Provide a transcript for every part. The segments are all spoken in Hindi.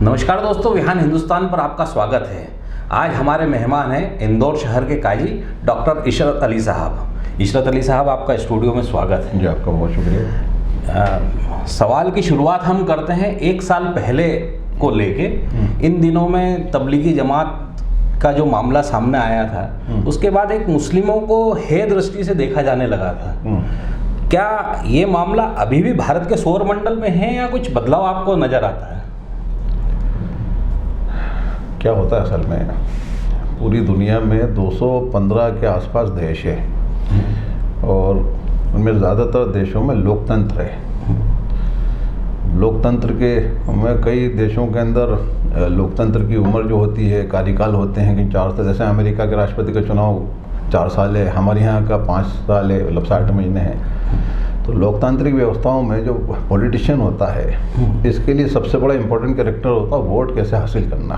नमस्कार दोस्तों, विहान हिंदुस्तान पर आपका स्वागत है। आज हमारे मेहमान हैं इंदौर शहर के काजी डॉक्टर इशरत अली साहब। इशरत अली साहब, आपका स्टूडियो में स्वागत है। जी, आपका बहुत शुक्रिया। सवाल की शुरुआत हम करते हैं 1 साल पहले को लेके। इन दिनों में तबलीगी जमात का जो मामला सामने आया था, उसके बाद एक मुस्लिमों को हे दृष्टि से देखा जाने लगा था। क्या ये मामला अभी भी भारत के सौर मंडल में है या कुछ बदलाव आपको नजर आता है? क्या होता है असल में, पूरी दुनिया में 215 के आसपास देश है और उनमें ज़्यादातर देशों में लोकतंत्र है। लोकतंत्र के में कई देशों के अंदर लोकतंत्र की उम्र जो होती है, कार्यकाल होते हैं कि 4 साल। जैसे अमेरिका के राष्ट्रपति का चुनाव 4 साल है, हमारे यहाँ का 5 साल है, मतलब 60 महीने हैं। तो लोकतांत्रिक व्यवस्थाओं में जो पॉलिटिशियन होता है, इसके लिए सबसे बड़ा इम्पोर्टेंट कैरेक्टर होता है वोट कैसे हासिल करना।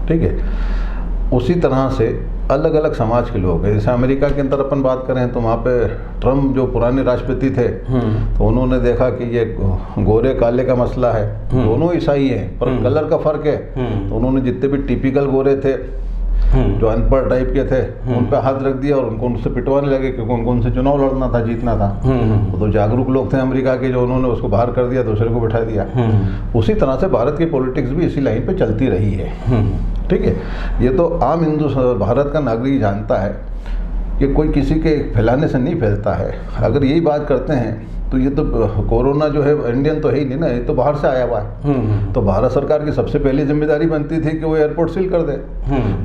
ठीक है, उसी तरह से अलग अलग समाज के लोग हैं। जैसे अमेरिका के अंदर अपन बात करें तो वहाँ पे ट्रम्प जो पुराने राष्ट्रपति थे, तो उन्होंने देखा कि ये गोरे काले का मसला है, दोनों ईसाई हैं पर कलर का फ़र्क है। तो उन्होंने जितने भी टिपिकल गोरे थे, जो अनपढ़ टाइप के थे, उन पे हाथ रख दिया और उनको उनसे पिटवाने लगे, क्योंकि उनको उनसे चुनाव लड़ना था, जीतना था। तो जागरूक लोग थे अमेरिका के, जो उन्होंने उसको बाहर कर दिया, दूसरे को बिठा दिया। उसी तरह से भारत की पॉलिटिक्स भी इसी लाइन पे चलती रही है। ठीक है, ये तो आम हिंदू भारत का नागरिक जानता है कि कोई किसी के फैलाने से नहीं फैलता है। अगर यही बात करते हैं तो ये तो कोरोना जो है इंडियन तो है ही नहीं ना, ये तो बाहर से आया हुआ है। तो भारत सरकार की सबसे पहली जिम्मेदारी बनती थी कि वो एयरपोर्ट सील कर दे।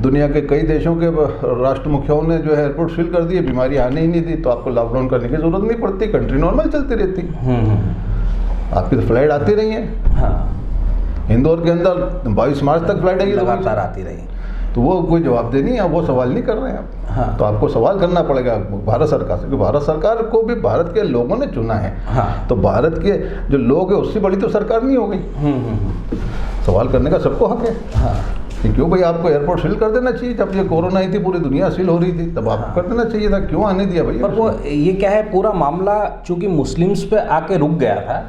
दुनिया के कई देशों के राष्ट्र मुखियाओं ने जो है एयरपोर्ट सील कर दिए, बीमारी आने ही नहीं दी, तो आपको लॉकडाउन करने की जरूरत नहीं पड़ती, कंट्री नॉर्मल चलती रहती। आपकी तो फ्लाइट आती रही है। इंदौर के अंदर 22 मार्च तक फ्लाइट आई, लगातार आती रही। तो वो कोई जवाब दे नहीं है, वो सवाल नहीं कर रहे हैं आप। तो आपको सवाल करना पड़ेगा भारत सरकार से, क्योंकि भारत सरकार को भी भारत के लोगों ने चुना है। तो भारत के जो लोग हैं उससे बड़ी तो सरकार नहीं हो गई। सवाल करने का सबको हक है कि क्यों भाई आपको एयरपोर्ट सील कर देना चाहिए। जब ये कोरोना आई थी, पूरी दुनिया सील हो रही थी, तब आपको कर देना चाहिए था, क्यों आने दिया भाई? पर वो ये क्या है, पूरा मामला चूंकि मुस्लिम्स पे आके रुक गया था।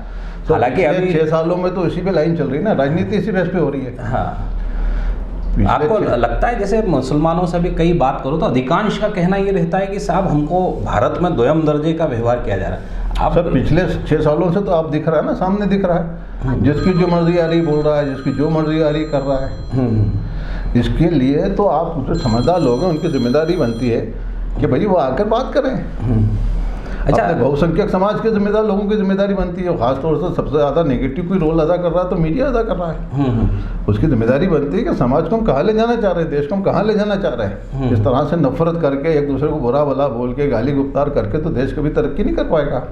तो हालांकि अभी 6 सालों में तो इसी पे लाइन चल रही है ना, राजनीति इसी बेस पे हो रही है। आपको लगता है, जैसे मुसलमानों से भी कई बात करो तो अधिकांश का कहना ये रहता है कि साहब हमको भारत में दोयम दर्जे का व्यवहार किया जा रहा है। आप सर पिछले 6 सालों से तो आप दिख रहा है ना, सामने दिख रहा है, जिसकी जो मर्जी आ रही बोल रहा है, जिसकी जो मर्जी आ रही कर रहा है। इसके लिए तो आप जो समझदार लोग हैं उनकी जिम्मेदारी बनती है कि भाई वो आकर बात करें। अच्छा, बहुसंख्यक समाज के जिम्मेदार लोगों की जिम्मेदारी बनती है। खासतौर से सबसे ज़्यादा नेगेटिव कोई रोल अदा कर रहा है तो मीडिया अदा कर रहा है। उसकी जिम्मेदारी बनती है कि समाज को हम कहाँ ले जाना चाह रहे हैं, देश को हम कहाँ ले जाना चाह रहे हैं। इस तरह से नफरत करके, एक दूसरे को बुरा भला बोल के, गाली गुप्तार करके तो देश कभी तरक्की नहीं कर पाएगा।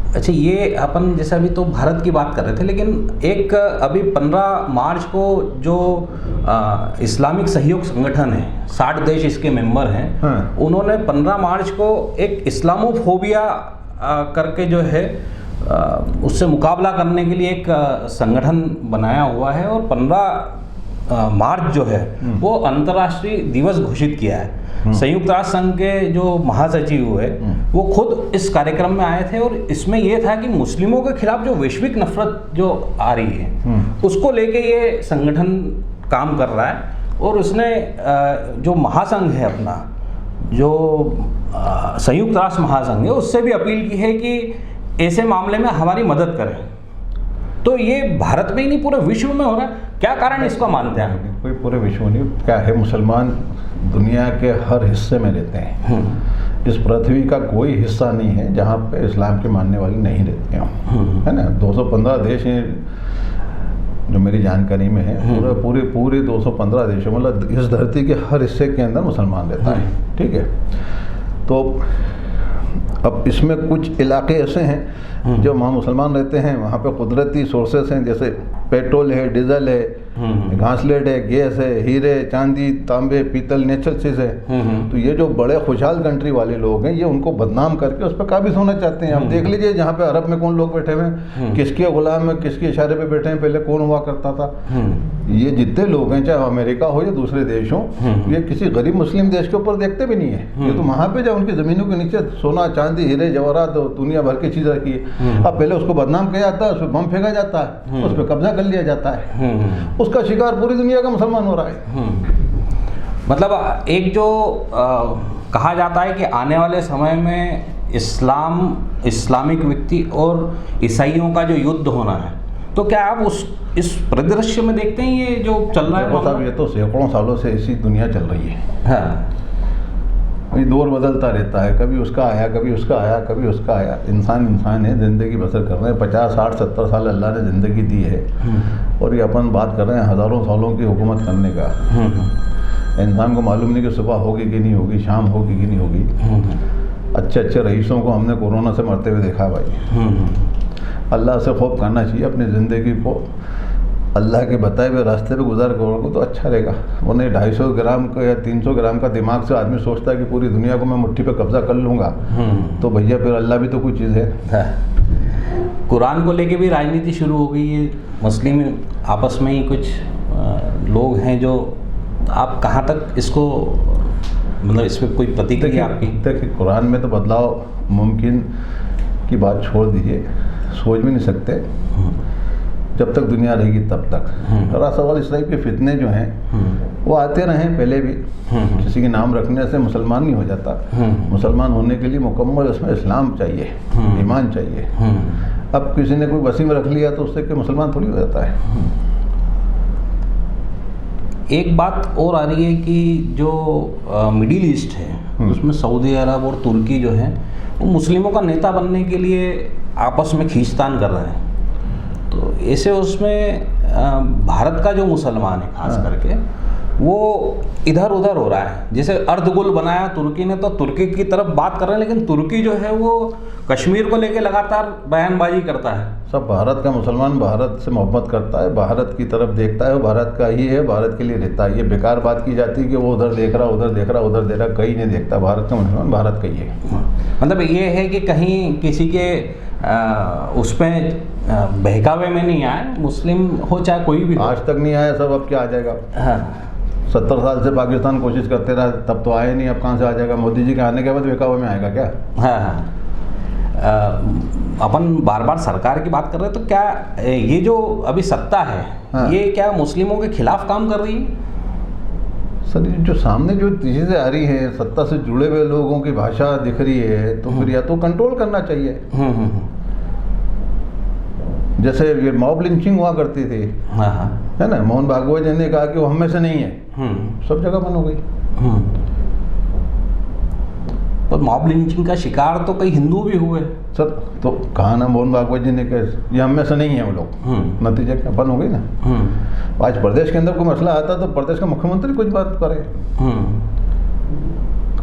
अच्छा, ये अपन जैसे अभी तो भारत की बात कर रहे थे, लेकिन एक अभी 15 मार्च को जो इस्लामिक सहयोग संगठन है, 60 देश इसके मेंबर हैं, उन्होंने 15 मार्च को एक इस्लामोफोबिया करके जो है उससे मुकाबला करने के लिए एक संगठन बनाया हुआ है और 15 मार्च जो है वो अंतर्राष्ट्रीय दिवस घोषित किया है। संयुक्त राष्ट्र संघ के जो महासचिव हुए वो खुद इस कार्यक्रम में आए थे और इसमें यह था कि मुस्लिमों के खिलाफ जो वैश्विक नफरत जो आ रही है उसको लेके ये संगठन काम कर रहा है। और उसने जो महासंघ है अपना, जो संयुक्त राष्ट्र महासंघ है, उससे भी अपील की है कि ऐसे मामले में हमारी मदद करें। तो ये भारत में ही नहीं पूरे विश्व में हो रहा है। क्या कारण इसका मानते हैं? कोई पूरे विश्व में नहीं, क्या है, मुसलमान दुनिया के हर हिस्से में रहते हैं। इस पृथ्वी का कोई हिस्सा नहीं है जहाँ पे इस्लाम के मानने वाले नहीं रहते हों, है ना। 215 देश हैं जो मेरी जानकारी में है। पूरे 215 देशों, मतलब इस धरती के हर हिस्से के अंदर मुसलमान रहता है। ठीक है, तो अब इसमें कुछ इलाके ऐसे हैं जो वहाँ मुसलमान रहते हैं, वहाँ पे कुदरती सोर्सेस हैं, जैसे पेट्रोल है, डीजल है, घासलेट है, गैस है, हीरे, चांदी, तांबे, पीतल नेचुरल चीज़ है। तो ये जो बड़े खुशहाल कंट्री वाले लोग हैं, ये उनको बदनाम करके उस पर काबिज होना चाहते हैं। अब देख लीजिए जहाँ पे अरब में कौन लोग बैठे हुए हैं, किसके गुलाम में, किसके इशारे पे बैठे हैं, पहले कौन हुआ करता था। ये जितने लोग हैं, चाहे अमेरिका हो या दूसरे देश हो, ये किसी गरीब मुस्लिम देश के ऊपर देखते भी नहीं है। ये तो वहाँ पे जब उनकी ज़मीनों के नीचे सोना, चांदी, हीरे, जवाहरात, दुनिया भर की चीज़ रखी है। अब पहले उसको बदनाम किया जाता है, उस पर बम फेंका जाता है, उस पर कब्जा कर लिया जाता है, उसका शिकार पूरी दुनिया का मुसलमान हो रहा है। मतलब एक जो कहा जाता है कि आने वाले समय में इस्लामिक व्यक्ति और ईसाइयों का जो युद्ध होना है, तो क्या आप इस परिदृश्य में देखते हैं ये जो चल रहा है? साहब, ये तो सैकड़ों सालों से ऐसी दुनिया चल रही है। हाँ, ये दौर बदलता रहता है, कभी उसका आया, कभी उसका आया, कभी उसका आया। इंसान है, ज़िंदगी बसर कर रहे हैं। 50, 60, 70 साल अल्लाह ने ज़िंदगी दी है, और ये अपन बात कर रहे हैं हज़ारों सालों की हुकूमत करने का। इंसान को मालूम नहीं कि सुबह होगी कि नहीं होगी, शाम होगी कि नहीं होगी। अच्छे अच्छे रईसों को हमने कोरोना से मरते हुए देखा भाई। अल्लाह से खौफ करना चाहिए, अपनी ज़िंदगी को अल्लाह के बताए हुए रास्ते पे गुजार करोगे तो अच्छा रहेगा। वरना 250 ग्राम का या 300 ग्राम का दिमाग से आदमी सोचता है कि पूरी दुनिया को मैं मुट्ठी पे कब्जा कर लूँगा, तो भैया फिर अल्लाह भी तो कोई चीज़ है। कुरान को लेके भी राजनीति शुरू हो गई है। मुस्लिम आपस में ही कुछ लोग हैं जो, आप कहाँ तक इसको, मतलब इस पर कोई प्रतिक्रिया आपकी? देखिए, कुरान में तो बदलाव मुमकिन की बात छोड़ दीजिए, सोच भी नहीं सकते जब तक दुनिया रहेगी तब तक। रहा सवाल इस टाइप के फितने जो हैं वो आते रहे पहले भी। किसी के नाम रखने से मुसलमान नहीं हो जाता। मुसलमान होने के लिए मुकम्मल उसमें इस्लाम चाहिए, ईमान चाहिए। अब किसी ने कोई वसीम रख लिया तो उससे कोई मुसलमान थोड़ी हो जाता है। एक बात और आ रही है कि जो मिडिल ईस्ट है उसमें सऊदी अरब और तुर्की जो है वो मुस्लिमों का नेता बनने के लिए आपस में खींचतान कर रहे हैं। तो ऐसे उसमें भारत का जो मुसलमान है खास करके वो इधर उधर हो रहा है। जैसे अर्धगोल बनाया तुर्की ने, तो तुर्की की तरफ बात कर रहे हैं, लेकिन तुर्की जो है वो कश्मीर को लेके लगातार बयानबाजी करता है। सब भारत का मुसलमान भारत से मोहब्बत करता है, भारत की तरफ देखता है, वो भारत का ही है, भारत के लिए रहता है। ये बेकार बात की जाती है कि वो उधर देख रहा, उधर देख रहा, उधर देख रहा, कहीं नहीं देखता। भारत का मुसलमान भारत का ही है। मतलब ये है कि कहीं किसी के उसमें बहकावे में नहीं आए, मुस्लिम हो चाहे कोई भी, आज तक नहीं आया। सब अब क्या आ जाएगा? हाँ, 70 साल से पाकिस्तान कोशिश करते रहा, तब तो आए नहीं, अब कहाँ से आ जाएगा? मोदी जी के आने के बाद बहकावे में आएगा क्या? हाँ हाँ। अपन बार बार सरकार की बात कर रहे हैं, तो क्या ये जो अभी सत्ता है, हाँ, ये क्या मुस्लिमों के खिलाफ काम कर रही है? सर, जो सामने जो चीज़ें आ रही हैं, सत्ता से जुड़े हुए लोगों की भाषा दिख रही है, तो फिर या तो कंट्रोल करना चाहिए। जैसे ये मॉब लिंचिंग हुआ करती थी, हाँ हाँ, है ना, मोहन भागवत जी ने कहा कि वो हम में से नहीं है, सब जगह बंद हो गई। पर मॉब लिंचिंग का शिकार तो कई हिंदू भी हुए सर। तो कहा ना मोहन भागवत जी ने कहा ये हम में से नहीं है वो लोग, नतीजा क्या? बंद हो गई ना। आज प्रदेश के अंदर कोई मसला आता तो प्रदेश का मुख्यमंत्री कुछ बात करे,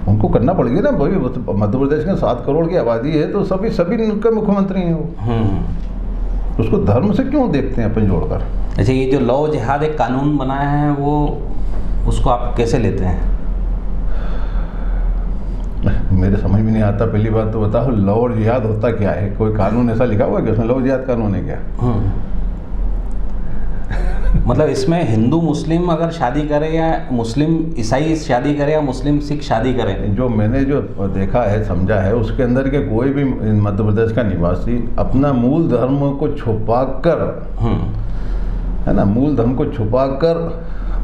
उनको करना पड़ेगी ना भाई। मध्य प्रदेश में 7 करोड़ की आबादी है, तो सभी के मुख्यमंत्री हैं वो। उसको धर्म से क्यों देखते हैं अपन जोड़कर? अच्छा, ये जो लॉ जिहाद एक कानून बनाया है, वो उसको आप कैसे लेते हैं? मेरे समझ में नहीं आता। पहली बात तो बताओ, लॉ और जिहाद होता क्या है? कोई कानून ऐसा लिखा हुआ है कि उसमें लॉ जिहाद कानून है क्या? मतलब इसमें हिंदू मुस्लिम अगर शादी करे, या मुस्लिम ईसाई शादी करे, या मुस्लिम सिख शादी करें, जो मैंने जो देखा है, समझा है, उसके अंदर के कोई भी मध्य प्रदेश का निवासी अपना मूल धर्म को छुपाकर, है ना, मूल धर्म को छुपाकर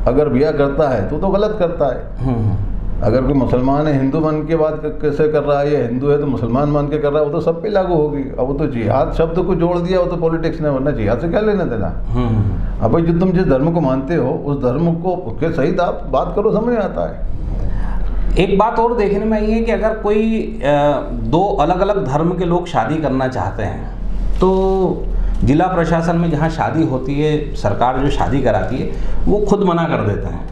अगर ब्याह करता है तो गलत करता है। अगर कोई मुसलमान है, हिंदू बन के बात कैसे कर रहा है, या हिंदू है तो मुसलमान बन के कर रहा है, वो तो सब पे लागू होगी। अब वो तो जिहाद शब्द को जोड़ दिया, वो तो पॉलिटिक्स ने, वरना जिहाद से क्या लेना देना। अब भाई, जो तुम जिस धर्म को मानते हो उस धर्म को के सहित आप बात करो, समझ में आता है। एक बात और देखने में आई है कि अगर कोई 2 अलग अलग धर्म के लोग शादी करना चाहते हैं, तो जिला प्रशासन में जहाँ शादी होती है, सरकार जो शादी कराती है वो खुद मना कर देते हैं।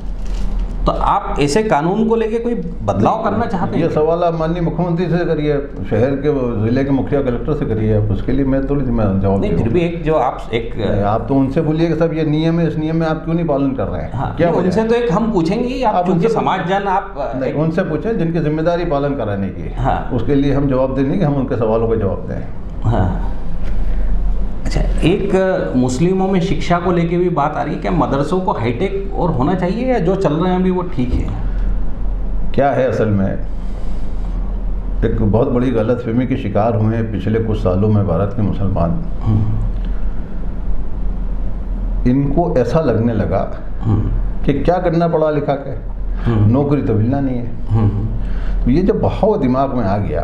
तो आप ऐसे कानून को लेके कोई बदलाव करना चाहते हैं? ये सवाल आप माननीय मुख्यमंत्री से करिए, शहर के जिले के मुखिया कलेक्टर से करिए, आप उसके लिए मैं थोड़ी मैं जवाब नहीं, फिर भी एक जो आप तो उनसे बोलिए कि साहब ये नियम है, इस नियम में आप क्यों नहीं पालन कर रहे हैं? हाँ, क्या उनसे तो एक हम पूछेंगे, आप क्योंकि समाजजन आप नहीं, उनसे पूछें जिनकी जिम्मेदारी पालन कराने की। हाँ, और उसके लिए हम जवाब देंगे कि हम उनके सवालों का जवाब दें। हाँ, अच्छा, एक मुस्लिमों में शिक्षा को लेके भी बात आ रही है, क्या मदरसों को हाईटेक और होना चाहिए या जो चल रहे हैं अभी वो ठीक है? क्या है, असल में एक बहुत बड़ी गलतफहमी के शिकार हुए हैं पिछले कुछ सालों में भारत के मुसलमान। इनको ऐसा लगने लगा कि क्या करना पढ़ा लिखा के, नौकरी तो मिलना नहीं है। तो ये जब बहाव दिमाग में आ गया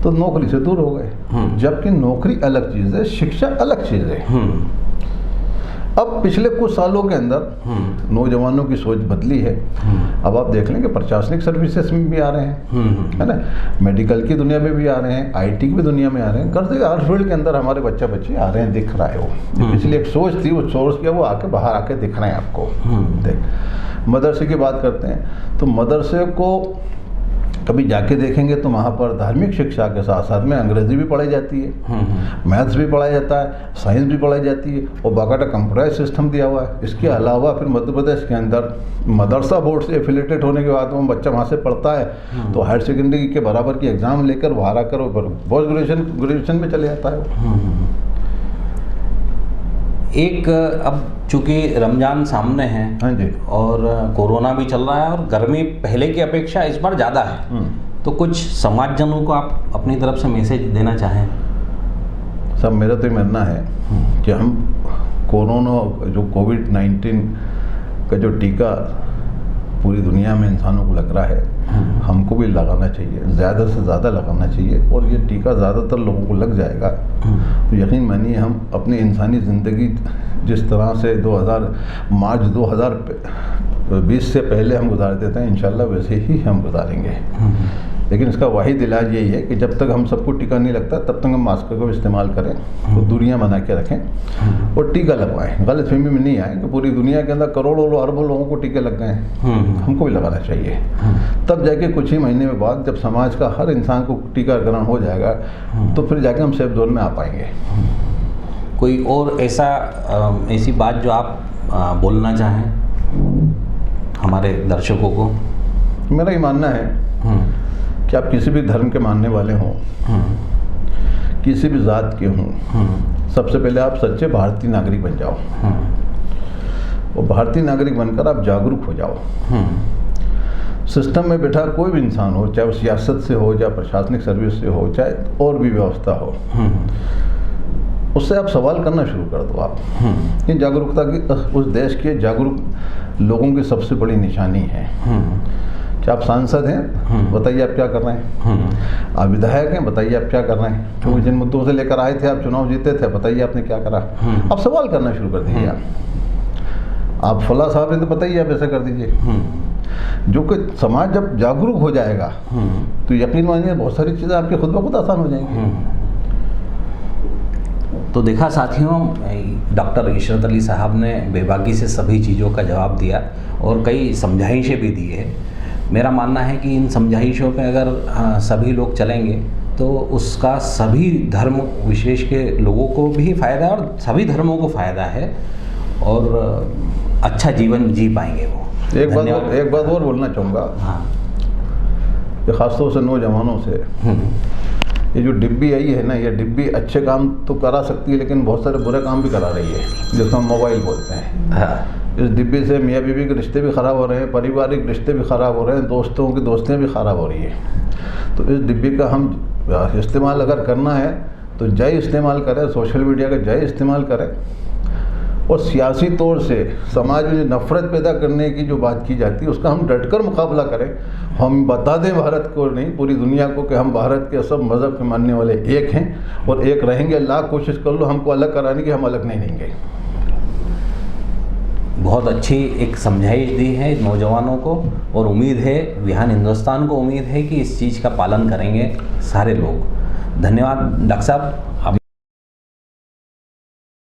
तो नौकरी से दूर हो गए, जबकि नौकरी अलग चीज़ है, शिक्षा अलग चीज़ है। अब पिछले कुछ सालों के अंदर नौजवानों की सोच बदली है। अब आप देख लें कि प्रशासनिक सर्विसेज में भी आ रहे हैं, है ना, मेडिकल की दुनिया में भी आ रहे हैं, IT की भी दुनिया में आ रहे हैं, करते हर फील्ड के अंदर हमारे बच्चे आ रहे हैं, दिख रहा है वो। पिछली एक सोच थी, वो सोच क्या वो आके बाहर आके दिख रहे हैं आपको। देख, मदरसे की बात करते हैं तो मदरसे को कभी जाके देखेंगे तो वहाँ पर धार्मिक शिक्षा के साथ साथ में अंग्रेजी भी पढ़ाई जाती है, मैथ्स भी पढ़ाया जाता है, साइंस भी पढ़ाई जाती है, और बाकायदा कंप्यूटराइज सिस्टम दिया हुआ है। इसके अलावा फिर मध्य प्रदेश के अंदर मदरसा बोर्ड से एफिलेटेड होने के बाद वो बच्चा वहाँ से पढ़ता है तो हायर सेकेंडरी के बराबर की एग्ज़ाम लेकर बाहर आकर पोस्ट ग्रेजुएशन में चले जाता है। एक अब चूँकि रमज़ान सामने है, हाँ जी, और कोरोना भी चल रहा है और गर्मी पहले की अपेक्षा इस बार ज़्यादा है, तो कुछ समाजजनों को आप अपनी तरफ से मैसेज देना चाहें? सब मेरा तो मानना है कि हम कोरोना जो कोविड-19 का जो टीका पूरी दुनिया में इंसानों को लग रहा है, हमको भी लगाना चाहिए, ज़्यादा से ज़्यादा लगाना चाहिए। और ये टीका ज़्यादातर लोगों को लग जाएगा तो यकीन मानिए हम अपनी इंसानी ज़िंदगी जिस तरह से मार्च 2020 से पहले हम गुजारते थे, इंशाल्लाह वैसे ही हम गुजारेंगे। लेकिन इसका वाहिद इलाज यही है कि जब तक हम सबको टीका नहीं लगता तब तक हम मास्क का इस्तेमाल करें, तो दूरियां बना के रखें और टीका लगवाएं। गलतफहमी में नहीं आए कि पूरी दुनिया के अंदर करोड़ों अरबों लोगों को टीके लग गए हैं, हमको भी लगाना चाहिए। तब जाके कुछ ही महीने में बाद जब समाज का हर इंसान को टीकाकरण हो जाएगा तो फिर जाके हम सेफ जोन में आ पाएंगे। कोई और ऐसी बात जो आप बोलना चाहें हमारे दर्शकों को? मेरा ये मानना है कि आप किसी भी धर्म के मानने वाले हों, किसी भी जात के हों, सबसे पहले आप सच्चे भारतीय नागरिक बन जाओ। और भारतीय नागरिक बनकर आप जागरूक हो जाओ। सिस्टम में बैठा कोई भी इंसान हो, चाहे वो सियासत से हो, चाहे प्रशासनिक सर्विस से हो, चाहे और भी व्यवस्था हो, उससे आप सवाल करना शुरू कर दो। आप ये जागरूकता की, उस देश के जागरूक लोगों की सबसे बड़ी निशानी है। क्या आप सांसद हैं, बताइए आप क्या कर रहे हैं? आप विधायक हैं, बताइए आप क्या कर रहे हैं? क्योंकि जिन मुद्दों से लेकर आए थे, आप चुनाव जीते थे, बताइए आपने क्या करा? आप सवाल करना शुरू कर दीजिए। आप फला साहब हैं तो बताइए आप ऐसा कर दीजिए। जो कि समाज जब जागरूक हो जाएगा तो यकीन मानिए बहुत सारी चीज़ें आपके खुद ब खुद आसान हो जाएंगी। तो देखा साथियों, डॉक्टर इशरत अली साहब ने बेबाकी से सभी चीज़ों का जवाब दिया और कई समझाइशें भी दी है। मेरा मानना है कि इन समझाइशों पे अगर सभी लोग चलेंगे तो उसका सभी धर्म विशेष के लोगों को भी फ़ायदा है और सभी धर्मों को फ़ायदा है और अच्छा जीवन जी पाएंगे वो। एक बात और बोलना चाहूँगा। हाँ, ये ख़ासतौर से नौजवानों से, ये जो डिब्बी आई है ना, ये डिब्बी अच्छे काम तो करा सकती है लेकिन बहुत सारे बुरे काम भी करा रही है, जिसको हम मोबाइल बोलते हैं। हाँ। इस डिब्बे से मियाँ बीवी के रिश्ते भी ख़राब हो रहे हैं, पारिवारिक रिश्ते भी ख़राब हो रहे हैं, दोस्तों की दोस्तियाँ भी ख़राब हो रही है। तो इस डिब्बे का हम इस्तेमाल अगर करना है तो जय इस्तेमाल करें, सोशल मीडिया का जय इस्तेमाल करें और सियासी तौर से समाज में नफ़रत पैदा करने की जो बात की जाती है उसका हम डटकर मुकाबला करें। हम बता दें भारत को नहीं, पूरी दुनिया को, कि हम भारत के सब मज़हब के मानने वाले एक हैं और एक रहेंगे। लाख कोशिश कर लो हमको अलग कराने की, हम अलग नहीं रहेंगे। बहुत अच्छी एक समझाइश दी है नौजवानों को और उम्मीद है, विहान हिंदुस्तान को उम्मीद है कि इस चीज़ का पालन करेंगे सारे लोग। धन्यवाद डॉक्टर साहब।